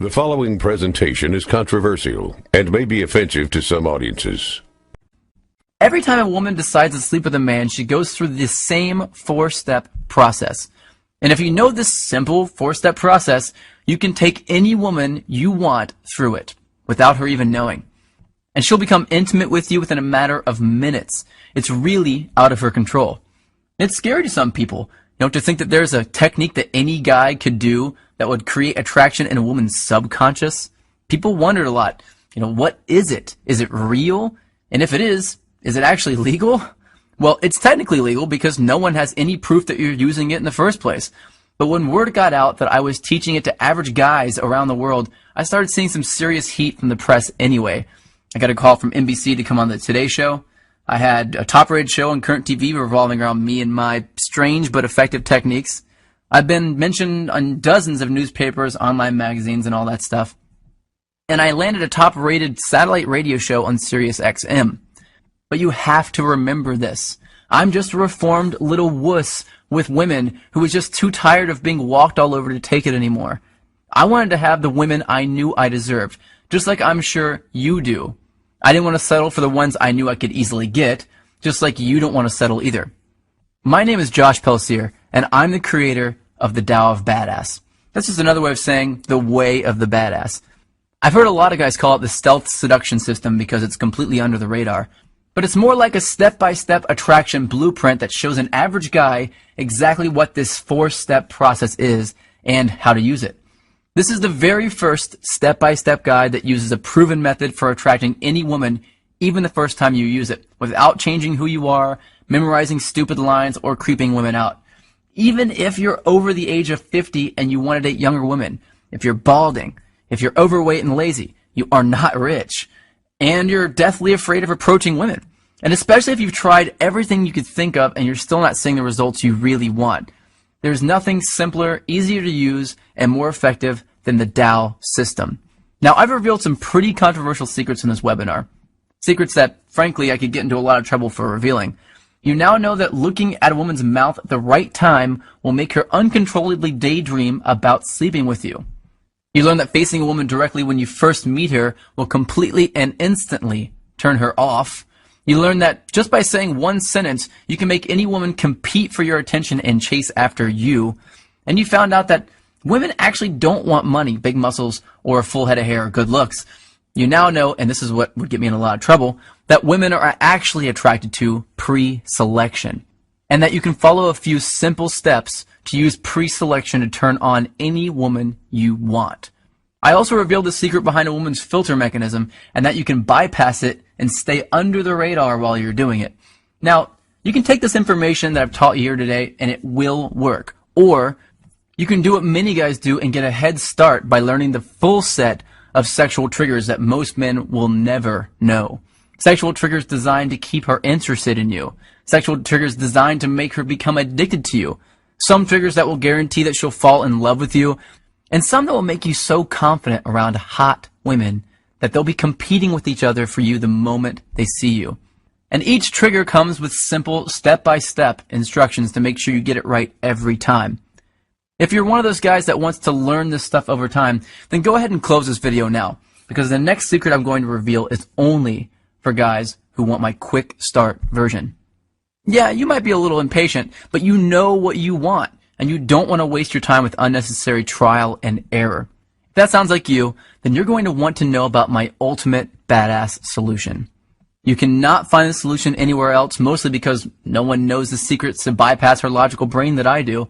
The following presentation is controversial and may be offensive to some audiences. Every time a woman decides to sleep with a man, she goes through the same four-step process. And if you know this simple four-step process, you can take any woman you want through it without her even knowing. And she'll become intimate with you within a matter of minutes. It's really out of her control. It's scary to some people, to think that there's a technique that any guy could do that would create attraction in a woman's subconscious. People wondered a lot, what is it? Is it real? And if it is it actually legal? Well, it's technically legal because no one has any proof that you're using it in the first place. But when word got out that I was teaching it to average guys around the world, I started seeing some serious heat from the press anyway. I got a call from NBC to come on the Today Show. I had a top-rated show on current TV revolving around me and my strange but effective techniques. I've been mentioned on dozens of newspapers, online magazines, and all that stuff. And I landed a top-rated satellite radio show on Sirius XM. But you have to remember this. I'm just a reformed little wuss with women who was just too tired of being walked all over to take it anymore. I wanted to have the women I knew I deserved, just like I'm sure you do. I didn't want to settle for the ones I knew I could easily get, just like you don't want to settle either. My name is Joshue Policer, and I'm the creator of the Tao of Badass. That's just another way of saying the way of the badass. I've heard a lot of guys call it the stealth seduction system because it's completely under the radar. But it's more like a step-by-step attraction blueprint that shows an average guy exactly what this four-step process is and how to use it. This is the very first step-by-step guide that uses a proven method for attracting any woman, even the first time you use it, without changing who you are, memorizing stupid lines, or creeping women out. Even if you're over the age of 50 and you want to date younger women, if you're balding, if you're overweight and lazy, you are not rich, and you're deathly afraid of approaching women. And especially if you've tried everything you could think of and you're still not seeing the results you really want. There's nothing simpler, easier to use, and more effective than the Tao system. Now, I've revealed some pretty controversial secrets in this webinar. Secrets that, frankly, I could get into a lot of trouble for revealing. You now know that looking at a woman's mouth at the right time will make her uncontrollably daydream about sleeping with you. You learn that facing a woman directly when you first meet her will completely and instantly turn her off. You learn that just by saying one sentence, you can make any woman compete for your attention and chase after you. And you found out that women actually don't want money, big muscles, or a full head of hair or good looks. You now know, and this is what would get me in a lot of trouble, that women are actually attracted to pre-selection. And that you can follow a few simple steps to use pre-selection to turn on any woman you want. I also revealed the secret behind a woman's filter mechanism and that you can bypass it and stay under the radar while you're doing it. Now, you can take this information that I've taught you here today and it will work. Or you can do what many guys do and get a head start by learning the full set of sexual triggers that most men will never know. Sexual triggers designed to keep her interested in you. Sexual triggers designed to make her become addicted to you. Some triggers that will guarantee that she'll fall in love with you. And some that will make you so confident around hot women that they'll be competing with each other for you the moment they see you. And each trigger comes with simple step-by-step instructions to make sure you get it right every time. If you're one of those guys that wants to learn this stuff over time, then go ahead and close this video now, because the next secret I'm going to reveal is only for guys who want my quick start version. Yeah, you might be a little impatient, but you know what you want, and you don't want to waste your time with unnecessary trial and error. If that sounds like you, then you're going to want to know about my ultimate badass solution. You cannot find the solution anywhere else, mostly because no one knows the secrets to bypass her logical brain that I do.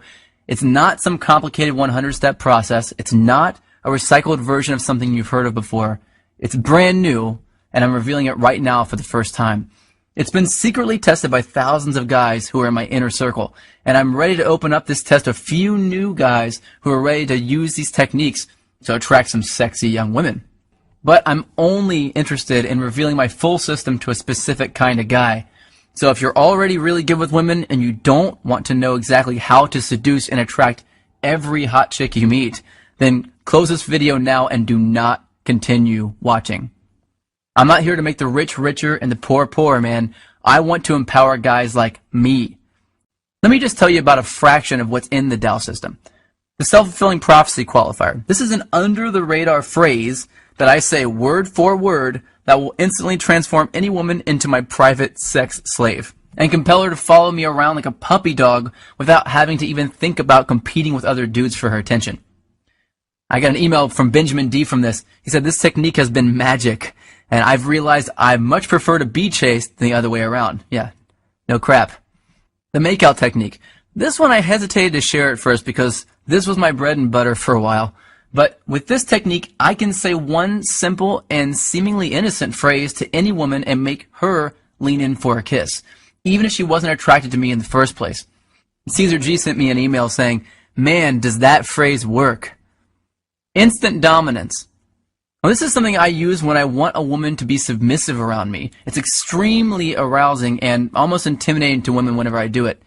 It's not some complicated 100-step process. It's not a recycled version of something you've heard of before. It's brand new, and I'm revealing it right now for the first time. It's been secretly tested by thousands of guys who are in my inner circle, and I'm ready to open up this test to a few new guys who are ready to use these techniques to attract some sexy young women. But I'm only interested in revealing my full system to a specific kind of guy. So if you're already really good with women and you don't want to know exactly how to seduce and attract every hot chick you meet, then close this video now and do not continue watching. I'm not here to make the rich richer and the poor poorer, man. I want to empower guys like me. Let me just tell you about a fraction of what's in the Tao system. The self-fulfilling prophecy qualifier. This is an under-the-radar phrase that I say word for word that will instantly transform any woman into my private sex slave and compel her to follow me around like a puppy dog without having to even think about competing with other dudes for her attention. I got an email from Benjamin D from this. He said, this technique has been magic, and I've realized I much prefer to be chased than the other way around. Yeah, no crap. The makeout technique. This one I hesitated to share at first because this was my bread and butter for a while. But with this technique, I can say one simple and seemingly innocent phrase to any woman and make her lean in for a kiss, even if she wasn't attracted to me in the first place. Caesar G sent me an email saying, man, does that phrase work? Instant dominance. Well, this is something I use when I want a woman to be submissive around me. It's extremely arousing and almost intimidating to women whenever I do it.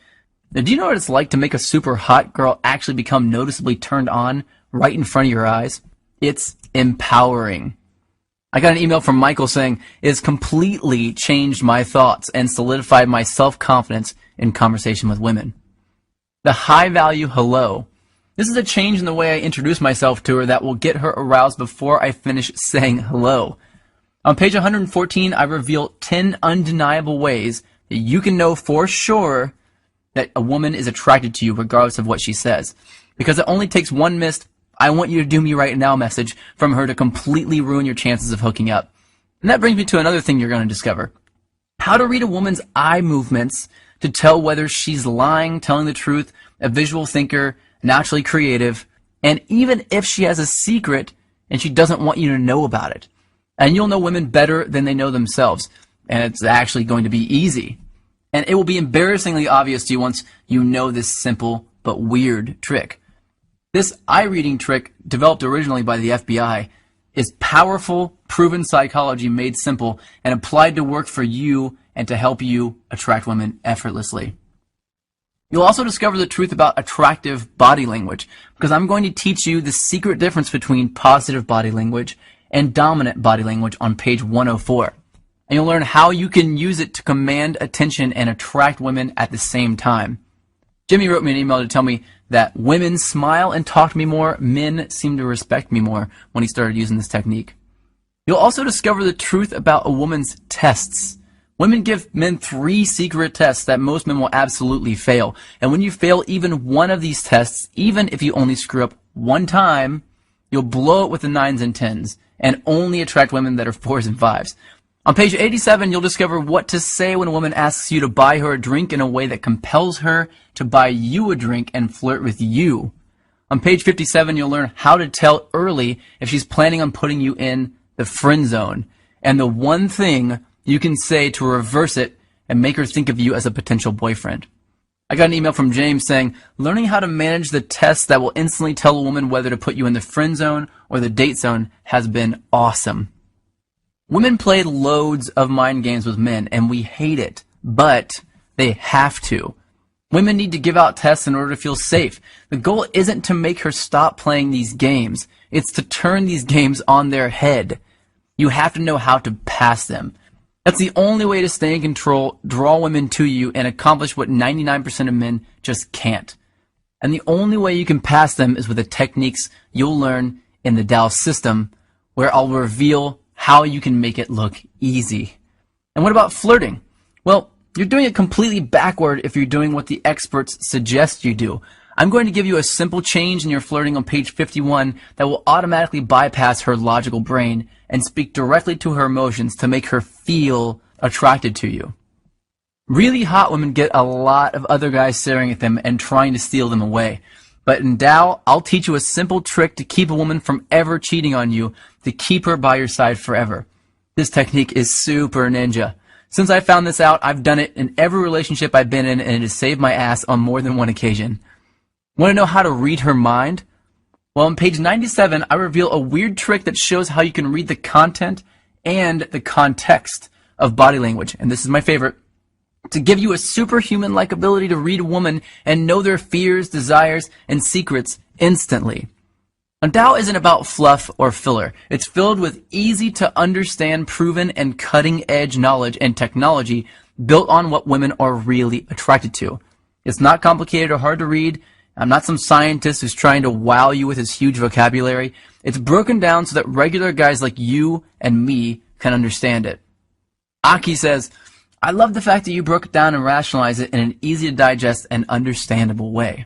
Now, do you know what it's like to make a super hot girl actually become noticeably turned on right in front of your eyes? It's empowering. I got an email from Michael saying, it has completely changed my thoughts and solidified my self-confidence in conversation with women. The high-value hello. This is a change in the way I introduce myself to her that will get her aroused before I finish saying hello. On page 114, I reveal 10 undeniable ways that you can know for sure that a woman is attracted to you regardless of what she says. Because it only takes one missed, I want you to do me right now message from her to completely ruin your chances of hooking up. And that brings me to another thing you're going to discover. How to read a woman's eye movements to tell whether she's lying, telling the truth, a visual thinker, naturally creative, and even if she has a secret and she doesn't want you to know about it. And you'll know women better than they know themselves. And it's actually going to be easy. And it will be embarrassingly obvious to you once you know this simple but weird trick. This eye reading trick, developed originally by the FBI, is powerful, proven psychology made simple and applied to work for you and to help you attract women effortlessly. You'll also discover the truth about attractive body language, because I'm going to teach you the secret difference between positive body language and dominant body language on page 104. And you'll learn how you can use it to command attention and attract women at the same time. Jimmy wrote me an email to tell me that women smile and talk to me more, men seem to respect me more when he started using this technique. You'll also discover the truth about a woman's tests. Women give men 3 secret tests that most men will absolutely fail. And when you fail even one of these tests, even if you only screw up one time, you'll blow it with the 9s and 10s and only attract women that are 4s and 5s. On page 87, you'll discover what to say when a woman asks you to buy her a drink in a way that compels her to buy you a drink and flirt with you. On page 57, you'll learn how to tell early if she's planning on putting you in the friend zone. And the one thing you can say to reverse it and make her think of you as a potential boyfriend. I got an email from James saying, learning how to manage the tests that will instantly tell a woman whether to put you in the friend zone or the date zone has been awesome. Women play loads of mind games with men, and we hate it, but they have to. Women need to give out tests in order to feel safe. The goal isn't to make her stop playing these games. It's to turn these games on their head. You have to know how to pass them. That's the only way to stay in control, draw women to you, and accomplish what 99% of men just can't. And the only way you can pass them is with the techniques you'll learn in the Tao system, where I'll reveal how you can make it look easy. And what about flirting? Well, you're doing it completely backward if you're doing what the experts suggest you do. I'm going to give you a simple change in your flirting on page 51 that will automatically bypass her logical brain and speak directly to her emotions to make her feel attracted to you. Really hot women get a lot of other guys staring at them and trying to steal them away. But in Tao, I'll teach you a simple trick to keep a woman from ever cheating on you, to keep her by your side forever. This technique is super ninja. Since I found this out, I've done it in every relationship I've been in, and it has saved my ass on more than one occasion. Want to know how to read her mind? Well, on page 97, I reveal a weird trick that shows how you can read the content and the context of body language. And this is my favorite. To give you a superhuman-like ability to read a woman and know their fears, desires, and secrets instantly. And Tao isn't about fluff or filler. It's filled with easy-to-understand, proven, and cutting-edge knowledge and technology built on what women are really attracted to. It's not complicated or hard to read, I'm not some scientist who's trying to wow you with his huge vocabulary. It's broken down so that regular guys like you and me can understand it. Aki says, I love the fact that you broke it down and rationalized it in an easy to digest and understandable way.